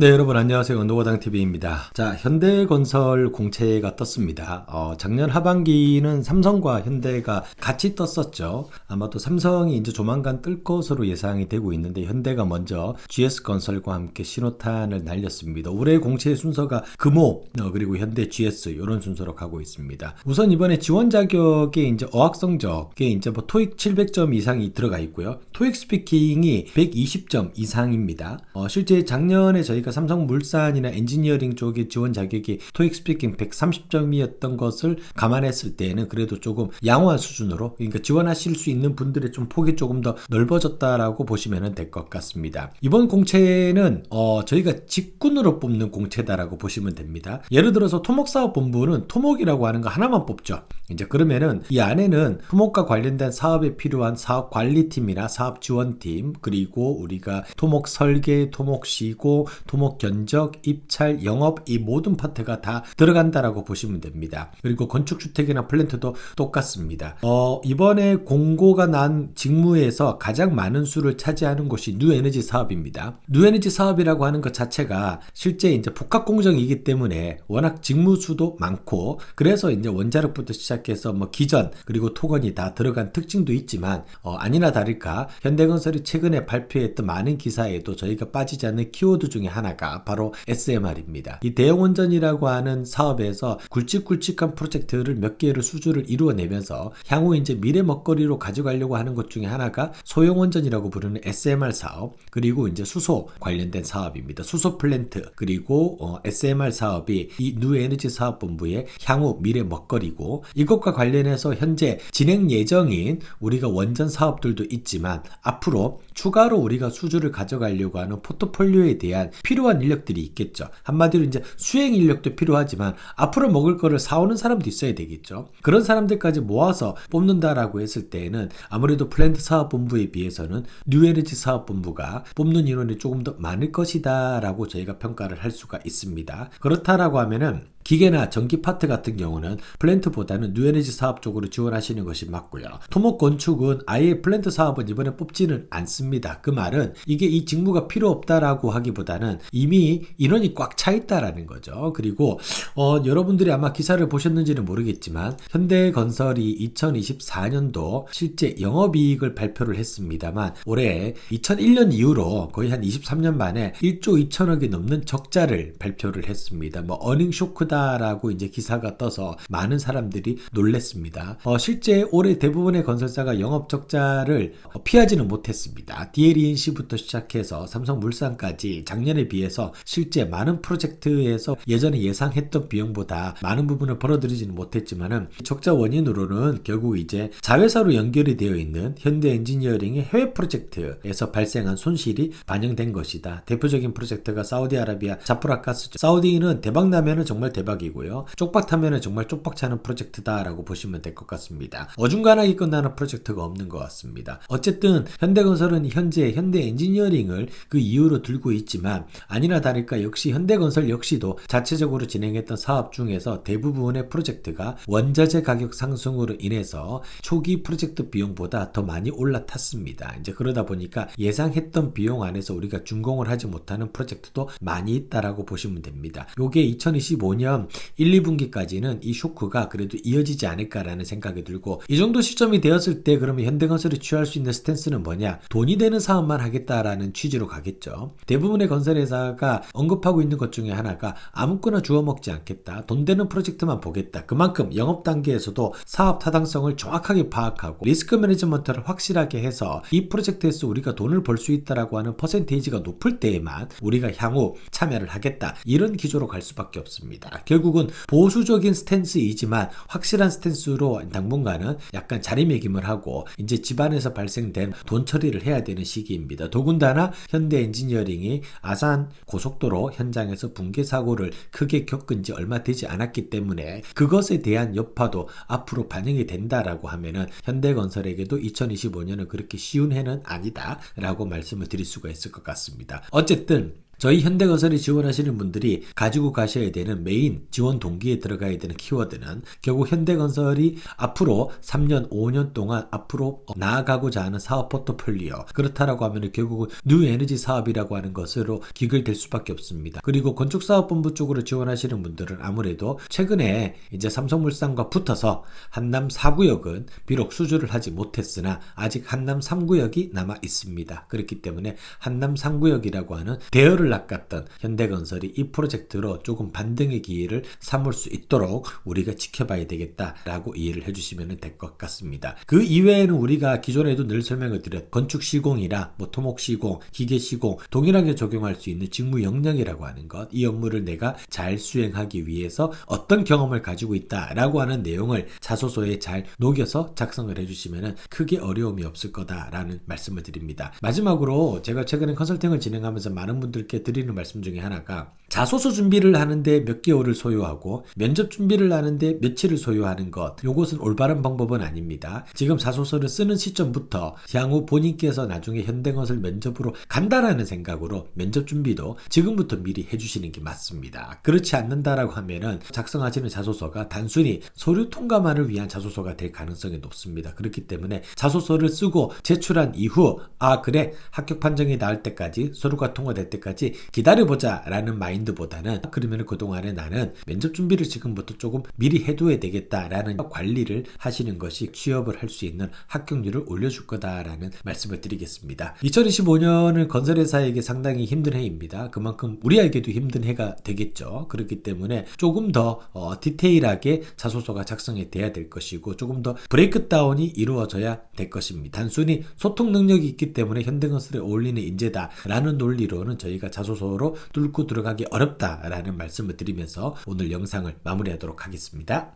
네, 여러분 안녕하세요. 노고당TV입니다. 자, 현대건설 공채가 떴습니다. 작년 하반기는 삼성과 현대가 같이 떴었죠. 아마도 삼성이 이제 조만간 뜰 것으로 예상이 되고 있는데 현대가 먼저 GS건설과 함께 신호탄을 날렸습니다. 올해 공채 순서가 금호, 그리고 현대 GS 이런 순서로 가고 있습니다. 우선 이번에 지원 자격에 이제 어학 성적에 이제 뭐 토익 700점 이상이 들어가 있고요. 토익 스피킹이 120점 이상입니다. 실제 작년에 저희가 삼성물산이나 엔지니어링 쪽의 지원 자격이 토익 스피킹 130점이었던 것을 감안했을 때는 그래도 조금 양호한 수준으로, 그러니까 지원하실 수 있는 분들의 좀 폭이 조금 더 넓어졌다라고 보시면 될 것 같습니다. 이번 공채는 저희가 직군으로 뽑는 공채다라고 보시면 됩니다. 예를 들어서 토목사업본부는 토목이라고 하는 거 하나만 뽑죠. 이제 그러면은 이 안에는 토목과 관련된 사업에 필요한 사업관리팀이나 사업지원팀, 그리고 우리가 토목 설계, 토목 시고, 토목 견적, 입찰, 영업, 이 모든 파트가 다 들어간다라고 보시면 됩니다. 그리고 건축주택이나 플랜트도 똑같습니다. 이번에 공고가 난 직무에서 가장 많은 수를 차지하는 곳이 뉴에너지 사업입니다. 뉴에너지 사업이라고 하는 것 자체가 실제 이제 복합공정이기 때문에 워낙 직무 수도 많고, 그래서 이제 원자력부터 시작해서 뭐 기전 그리고 토건이 다 들어간 특징도 있지만, 아니나 다를까 현대건설이 최근에 발표했던 많은 기사에도 저희가 빠지지 않는 키워드 중에 하나가 바로 SMR입니다. 이 대형원전이라고 하는 사업에서 굵직굵직한 프로젝트를 몇 개를 수주를 이루어내면서 향후 이제 미래 먹거리로 가져가려고 하는 것 중에 하나가 소형원전이라고 부르는 SMR 사업, 그리고 이제 수소 관련된 사업입니다. 수소 플랜트, 그리고 SMR 사업이 이 뉴에너지 사업본부의 향후 미래 먹거리고, 이것과 관련해서 현재 진행 예정인 우리가 원전 사업들도 있지만 앞으로 추가로 우리가 수주를 가져가려고 하는 포트폴리오에 대한 필요한 인력들이 있겠죠. 한마디로 이제 수행 인력도 필요하지만 앞으로 먹을 거를 사오는 사람도 있어야 되겠죠. 그런 사람들까지 모아서 뽑는다라고 했을 때에는 아무래도 플랜트 사업본부에 비해서는 뉴에너지 사업본부가 뽑는 인원이 조금 더 많을 것이다 라고 저희가 평가를 할 수가 있습니다. 그렇다라고 하면은 기계나 전기 파트 같은 경우는 플랜트보다는 뉴에너지 사업 쪽으로 지원하시는 것이 맞고요. 토목 건축은 아예 플랜트 사업은 이번에 뽑지는 않습니다. 그 말은 이게 이 직무가 필요 없다라고 하기보다는 이미 인원이 꽉 차 있다라는 거죠. 그리고 여러분들이 아마 기사를 보셨는지는 모르겠지만 현대건설이 2024년도 실제 영업이익을 발표를 했습니다만 올해 2001년 이후로 거의 한 23년 만에 1조 2천억이 넘는 적자를 발표를 했습니다. 뭐 어닝 쇼크다라고 이제 기사가 떠서 많은 사람들이 놀랬습니다. 실제 올해 대부분의 건설사가 영업 적자를 피하지는 못했습니다. DLENC부터 시작해서 삼성물산까지 작년에 비해서 실제 많은 프로젝트에서 예전에 예상했던 비용보다 많은 부분을 벌어들이지는 못했지만은 적자 원인으로는 결국 이제 자회사로 연결이 되어 있는 현대 엔지니어링의 해외 프로젝트에서 발생한 손실이 반영된 것이다. 대표적인 프로젝트가 사우디아라비아 자프라가스죠. 사우디는 대박 나면은 정말 대박이고요. 쪽박하면은 정말 쪽박차는 프로젝트다라고 보시면 될 것 같습니다. 어중간하게 끝나는 프로젝트가 없는 것 같습니다. 어쨌든 현대건설은 현재 현대 엔지니어링을 그 이유로 들고 있지만 아니나 다를까 역시 현대건설 역시도 자체적으로 진행했던 사업 중에서 대부분의 프로젝트가 원자재 가격 상승으로 인해서 초기 프로젝트 비용보다 더 많이 올라탔습니다. 이제 그러다 보니까 예상했던 비용 안에서 우리가 준공을 하지 못하는 프로젝트도 많이 있다라고 보시면 됩니다. 요게 2025년 1, 2분기까지는 이 쇼크가 그래도 이어지지 않을까라는 생각이 들고, 이 정도 시점이 되었을 때 그러면 현대건설이 취할 수 있는 스탠스는 뭐냐? 돈이 되는 사업만 하겠다라는 취지로 가겠죠. 대부분의 건설회사가 언급하고 있는 것 중에 하나가 아무거나 주워 먹지 않겠다. 돈 되는 프로젝트만 보겠다. 그만큼 영업 단계에서도 사업 타당성을 정확하게 파악하고 리스크 매니지먼트를 확실하게 해서 이 프로젝트에서 우리가 돈을 벌 수 있다라고 하는 퍼센테이지가 높을 때에만 우리가 향후 참여를 하겠다. 이런 기조로 갈 수밖에 없습니다. 결국은 보수적인 스탠스이지만 확실한 스탠스로 당분간은 약간 자리매김을 하고 이제 집안에서 발생된 돈 처리를 해야 되는 시기입니다. 더군다나 현대 엔지니어링이 아산 고속도로 현장에서 붕괴 사고를 크게 겪은 지 얼마 되지 않았기 때문에 그것에 대한 여파도 앞으로 반영이 된다라고 하면은 현대건설에게도 2025년은 그렇게 쉬운 해는 아니다라고 말씀을 드릴 수가 있을 것 같습니다. 어쨌든 저희 현대건설이 지원하시는 분들이 가지고 가셔야 되는 메인 지원 동기에 들어가야 되는 키워드는 결국 현대건설이 앞으로 3년, 5년 동안 앞으로 나아가고자 하는 사업 포트폴리오, 그렇다라고 하면 결국은 뉴에너지 사업이라고 하는 것으로 귀결될 수밖에 없습니다. 그리고 건축사업본부 쪽으로 지원하시는 분들은 아무래도 최근에 이제 삼성물산과 붙어서 한남 4구역은 비록 수주를 하지 못했으나 아직 한남 3구역이 남아 있습니다. 그렇기 때문에 한남 3구역이라고 하는 대열을 낚았던 현대건설이 이 프로젝트로 조금 반등의 기회를 삼을 수 있도록 우리가 지켜봐야 되겠다라고 이해를 해주시면 될 것 같습니다. 그 이외에는 우리가 기존에도 늘 설명을 드렸 건축 시공이나 토목 시공, 기계 시공 동일하게 적용할 수 있는 직무 역량이라고 하는 것, 이 업무를 내가 잘 수행하기 위해서 어떤 경험을 가지고 있다라고 하는 내용을 자소서에 잘 녹여서 작성을 해주시면 크게 어려움이 없을 거다라는 말씀을 드립니다. 마지막으로 제가 최근에 컨설팅을 진행하면서 많은 분들께 드리는 말씀 중에 하나가 자소서 준비를 하는데 몇 개월을 소요하고 면접 준비를 하는데 며칠을 소요하는 것, 이것은 올바른 방법은 아닙니다. 지금 자소서를 쓰는 시점부터 향후 본인께서 나중에 현대건설 면접으로 간다라는 생각으로 면접 준비도 지금부터 미리 해주시는 게 맞습니다. 그렇지 않는다라고 하면은 작성하시는 자소서가 단순히 서류 통과만을 위한 자소서가 될 가능성이 높습니다. 그렇기 때문에 자소서를 쓰고 제출한 이후 그래 합격 판정이 나올 때까지 서류가 통과될 때까지 기다려보자 라는 마인드보다는 그러면 그동안에 나는 면접 준비를 지금부터 조금 미리 해둬야 되겠다라는 관리를 하시는 것이 취업을 할 수 있는 합격률을 올려줄 거다라는 말씀을 드리겠습니다. 2025년은 건설회사에게 상당히 힘든 해입니다. 그만큼 우리에게도 힘든 해가 되겠죠. 그렇기 때문에 조금 더 디테일하게 자소서가 작성이 돼야 될 것이고 조금 더 브레이크다운이 이루어져야 될 것입니다. 단순히 소통 능력이 있기 때문에 현대건설에 어울리는 인재다라는 논리로는 저희가 자소서로 뚫고 들어가기 어렵다라는 말씀을 드리면서 오늘 영상을 마무리하도록 하겠습니다.